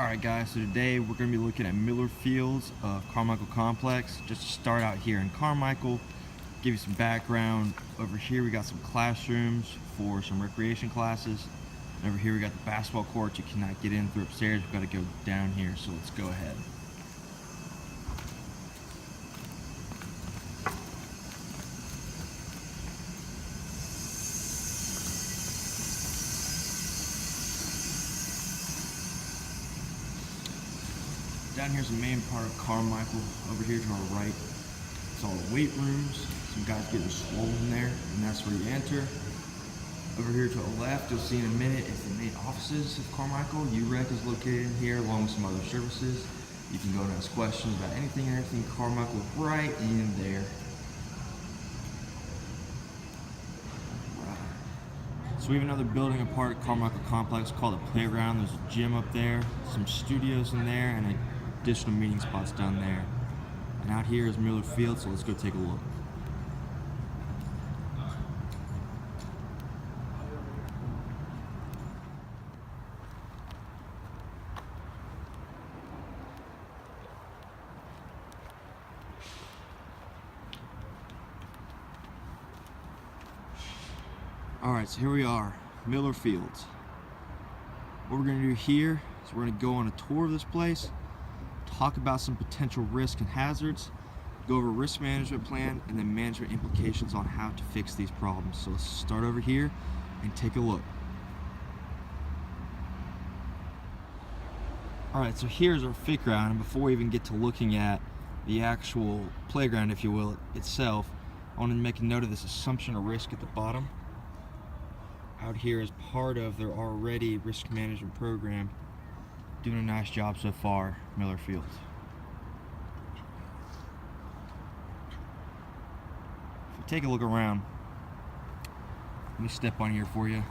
Alright guys, so today we're going to be looking at Miller Fields of Carmichael Complex. Just to start out here in Carmichael, give you some background. Over here we got some classrooms for some recreation classes. And over here we got the basketball court. You cannot get in through upstairs, we've got to go down here, so let's go ahead. Down here's the main part of Carmichael. Over here to our right, it's all the weight rooms. Some guys getting swollen there, and that's where you enter. Over here to the left, you'll see in a minute, is the main offices of Carmichael. UREC is located in here, along with some other services. You can go and ask questions about anything and everything. Carmichael right in there. So we have another building a part of Carmichael Complex called the Playground. There's a gym up there, some studios in there, and additional meeting spots down there. And out here is Miller Field, so let's go take a look. Alright, so here we are, Miller Fields. What we're going to do here is we're going to go on a tour of this place, talk about some potential risks and hazards, go over a risk management plan, and then management implications on how to fix these problems. So let's start over here and take a look. Alright, so here's our fit ground, and before we even get to looking at the actual playground, if you will, itself, I want to make a note of this assumption of risk at the bottom. Out here is part of their already risk management program. Doing a nice job so far, Miller Fields. If you take a look around, let me step on here for you.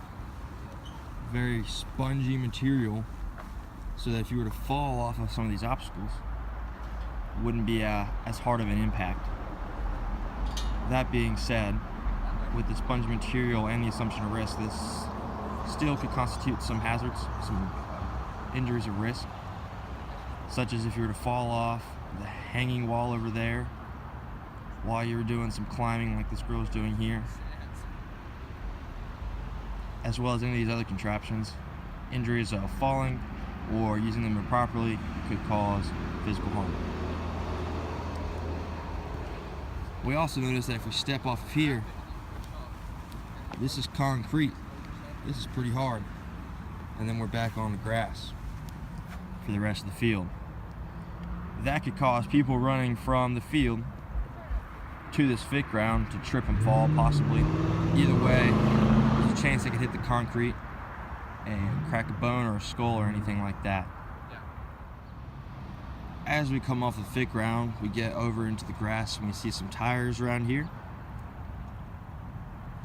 Very spongy material, so that if you were to fall off of some of these obstacles, it wouldn't be as hard of an impact. That being said, with the sponge material and the assumption of risk, this still could constitute some hazards, some injuries at risk, such as if you were to fall off the hanging wall over there while you were doing some climbing like this girl's doing here, as well as any of these other contraptions. Injuries of falling or using them improperly could cause physical harm. We also notice that if we step off of here, this is concrete. This is pretty hard. And then we're back on the grass for the rest of the field. That could cause people running from the field to this fit ground to trip and fall, possibly. Either way, there's a chance they could hit the concrete and crack a bone or a skull or anything like that. As we come off the fit ground, we get over into the grass and we see some tires around here.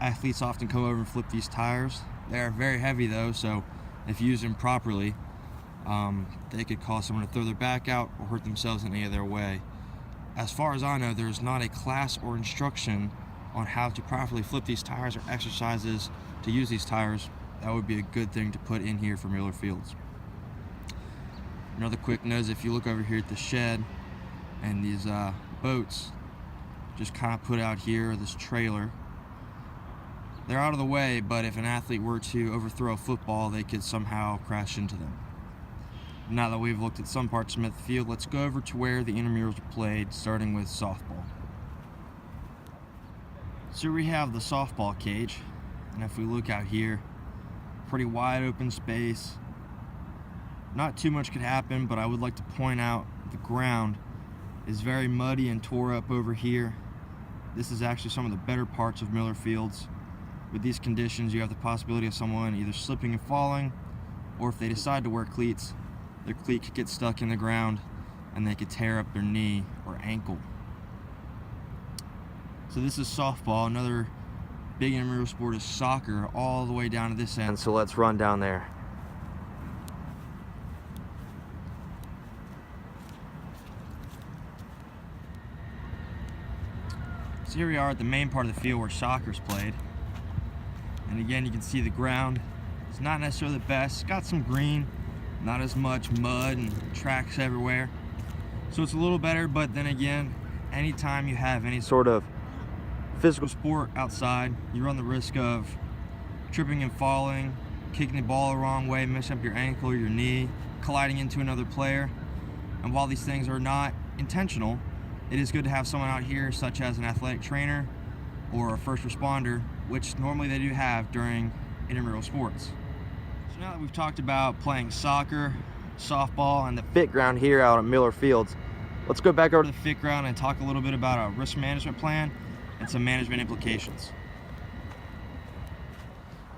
Athletes often come over and flip these tires. They are very heavy though, so if used improperly, they could cause someone to throw their back out or hurt themselves in any other way. As far as I know, there's not a class or instruction on how to properly flip these tires or exercises to use these tires. That would be a good thing to put in here for Miller Fields. Another quick note is if you look over here at the shed and these boats just kind of put out here, this trailer, they're out of the way, but if an athlete were to overthrow a football, they could somehow crash into them. Now that we've looked at some parts of the field, let's go over to where the intramurals are played, starting with softball. So we have the softball cage, and if we look out here, pretty wide open space. Not too much could happen, but I would like to point out the ground is very muddy and tore up over here. This is actually some of the better parts of Miller Fields. With these conditions, you have the possibility of someone either slipping and falling, or if they decide to wear cleats, their cleat could get stuck in the ground and they could tear up their knee or ankle. So this is softball. Another big intramural sport is soccer, all the way down to this end. So let's run down there. So here we are at the main part of the field where soccer's played. And again, you can see the ground. It's not necessarily the best. It's got some green, not as much mud and tracks everywhere. So it's a little better, but then again, anytime you have any sort of physical sport outside, you run the risk of tripping and falling, kicking the ball the wrong way, messing up your ankle or your knee, colliding into another player. And while these things are not intentional, it is good to have someone out here, such as an athletic trainer or a first responder, which normally they do have during intramural sports. So now that we've talked about playing soccer, softball, and the fit ground here out at Miller Fields, let's go back over to the fit ground and talk a little bit about a risk management plan and some management implications.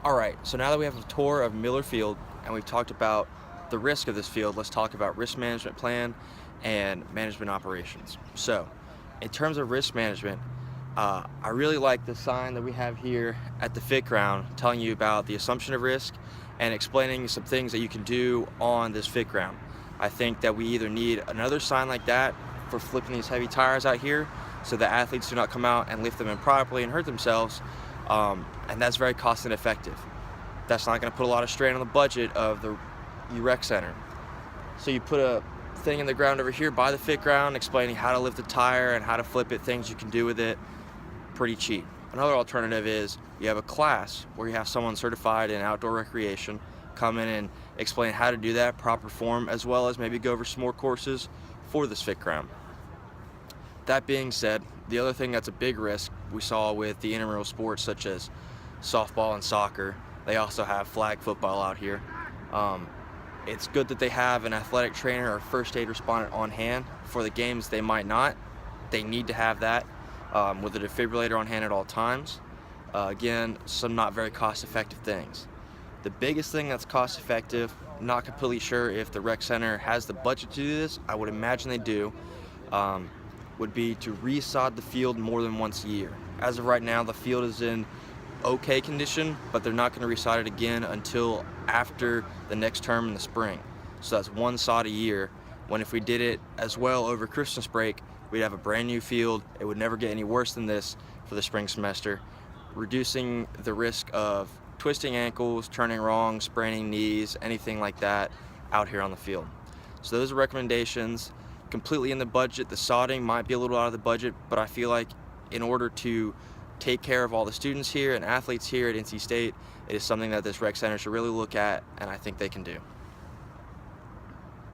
All right, so now that we have a tour of Miller Field and we've talked about the risk of this field, let's talk about risk management plan and management operations. So, in terms of risk management, I really like the sign that we have here at the fit ground telling you about the assumption of risk and explaining some things that you can do on this fit ground. I think that we either need another sign like that for flipping these heavy tires out here so that athletes do not come out and lift them improperly and hurt themselves, and that's very cost ineffective. That's not going to put a lot of strain on the budget of the rec center. So you put a thing in the ground over here by the fit ground explaining how to lift a tire and how to flip it, things you can do with it, pretty cheap. Another alternative is you have a class where you have someone certified in outdoor recreation come in and explain how to do that, proper form, as well as maybe go over some more courses for this fit ground. That being said, the other thing that's a big risk we saw with the intramural sports such as softball and soccer, they also have flag football out here. It's good that they have an athletic trainer or first aid respondent on hand. For the games they might not. They need to have that with a defibrillator on hand at all times. Again, some not very cost-effective things. The biggest thing that's cost-effective, not completely sure if the rec center has the budget to do this, I would imagine they do, would be to resod the field more than once a year. As of right now, the field is in okay condition, but they're not going to resod it again until after the next term in the spring. So that's one sod a year, when if we did it as well over Christmas break, we'd have a brand new field. It would never get any worse than this for the spring semester, reducing the risk of twisting ankles, turning wrong, spraining knees, anything like that out here on the field. So those are recommendations. Completely in the budget. The sodding might be a little out of the budget, but I feel like in order to take care of all the students here and athletes here at NC State, it is something that this rec center should really look at, and I think they can do.